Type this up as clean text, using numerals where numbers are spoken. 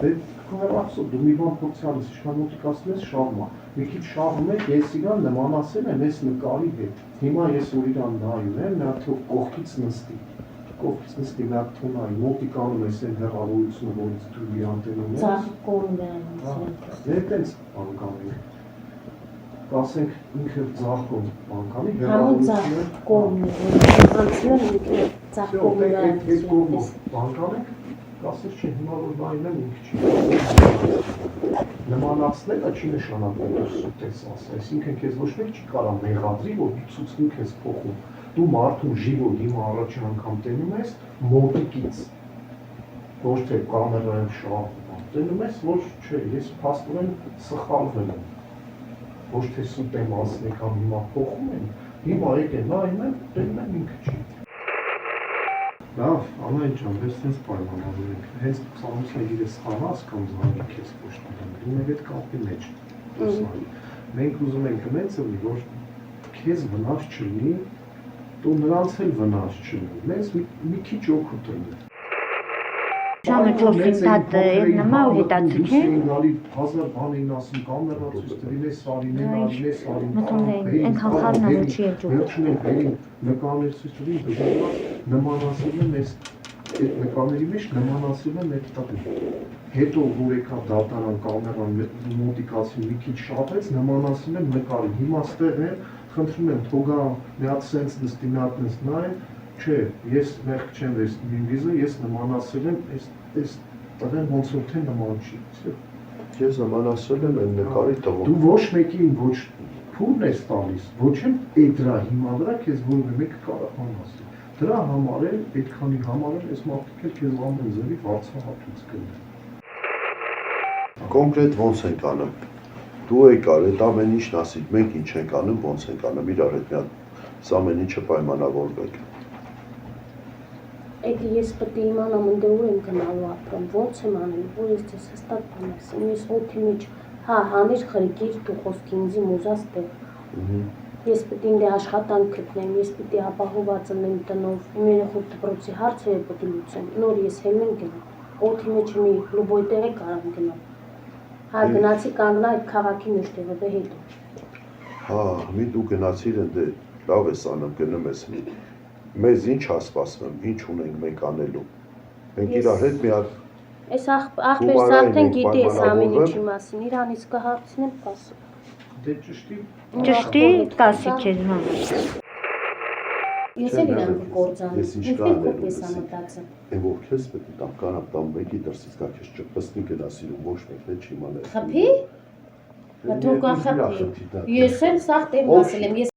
Դե քո դու մի բան փորձալիս իշխանությունից շահում է։ Մի քիչ շահում եք, ես իրան նմանացել եմ այս նկարի հետ։ Հիմա ես որ իրան նայում եմ, նա թող կողքից նստի մի հատ թունայի, մոտիկանում ես այն հեռավորությունը, որից դու իրան տենում ես։ Ձախ կողմն է։ Դե այդպես բան կանի։ Ասենք ինքը ձախ կողմի Համոն ձախ կողմն է, որ անցնում ինքը ձախ կողմն է։ Այդ կողմը բան կանենք, ասես չէ, հիմա որ նայում եմ ինքը չի։ Նմանացնելը չի նշանակում դու սուտ ես ասել, այսինքն քեզ ոչ մեկ չի կարա մեղադրի, որ դու ցուցնիկ ես փոխում։ Դու մարդու ժիվո հիմա առաջին անգամ տենում ես մոտիկից, ոչ թե կամերայով շահում, տենում ես, ոչ չէ, ես փաստորեն սխալվել եմ, ոչ թե սուտ եմ ասել կամ հիմա փոխում եմ, հիմա եկել նայում եմ, տենում եմ ինքը չի։ Լավ, ամեն ջան, ես sense պայմանավորենք, հենց ցամուսների սխալած կամ զանգի քեզ փոշտանում, դու մեր հետ կապի մեջ դուսնալի։ Մենք ուզում ենք հենց լինի, որ քեզ վնաս չլինի, դու նրանց էլ վնաս չլինի, մեզ մի քիչ օգուտ լինի։ Ժամը 4-ին տատ նամա ու հետացություն։ Գալի 1000 բան էին ասում, կամերացույց դրին էս արին, այս արին։ Այնքան խառնալու չի եղել։ Վերջին էլ բերին նկարներ ցույց տվին, դժվար նմանացել են այս այդ նկարների մեջ նմանացել են այդ տատին։ Հետո որ եկա դատարան կամերան մոտիկացին մի քիչ շատեց, նմանացել են նկարին։ Հիմա ստեղ է, խնդրում եմ թողա մի հատ sense նստի, մի հատ նայեն, չէ, ես մեղք չեմ վիզը, ես նմանացել եմ այս տղեն ոնց որ թե նման չի։ Ես նմանացել եմ այն նկարի տղուն։ Դու ոչ մեկին ոչ փուրն ես տալիս, ոչ էլ այդ դրա հիմա վրա քեզ որևէ մեկը կարող անասի։ Դրա համար էլ այդքանի համար էլ այս մարդիկ էլ քեզ ամեն ձևի վարձահատույց կլինեն։ Կոնկրետ ոնց ենք անում։ Դու եկար, այդ ամեն ինչն ասիր, մենք ինչ ենք անում, ոնց ենք անում, իրար հետ մի հատ ամեն ինչը պայմանավորվեք։ Այդ ես պետք է իմանամ ընդ ուր եմ գնալու ապրում, ոնց եմ անում, որ ես ձեզ հստակ բան ասեմ, ես օդի մեջ, հա, հանիր խրիկիր դու խոսքի ինձի մոզած տեղ։ Ես պետք է ինձ աշխատանք գտնեմ, ես պետք է ապահոված լինեմ տնով, իմ երեխու դպրոցի հարցերը պետք է լուծեմ, նոր ես հել եմ գնամ, օդի մեջ մի լուբոյ տեղ է կարամ գնամ։ Հա, գնացի կանգնա այդ քաղաքի մեջ տեղը, դե հետո։ Հա, մի դու գնացիր ընդ լավ ես անում, գնում ես մի։ Մեզ ինչ հասպասվում, ինչ ունենք մենք անելու։ Մենք իրար հետ մի հատ Այս ախպերս արդեն գիտի ես ամեն ինչի մասին, իրանից կհարցնեմ կասում։ Դե ճշտի։ Ճշտի կասի քեզ հա։ Ես էլ իրան կկործանեմ, Ես ինչ ինքն կանեմ, կոպես ամտացը։ Այն որ քեզ պետք է տամ կանապ տամ մեկի դրսից գա քեզ ճպստի գնասին ու ոչ մեկն չի իմանա։ Խփի։ Հատուկ ախփի։ Ես էլ սաղ տեղն ասել եմ, ես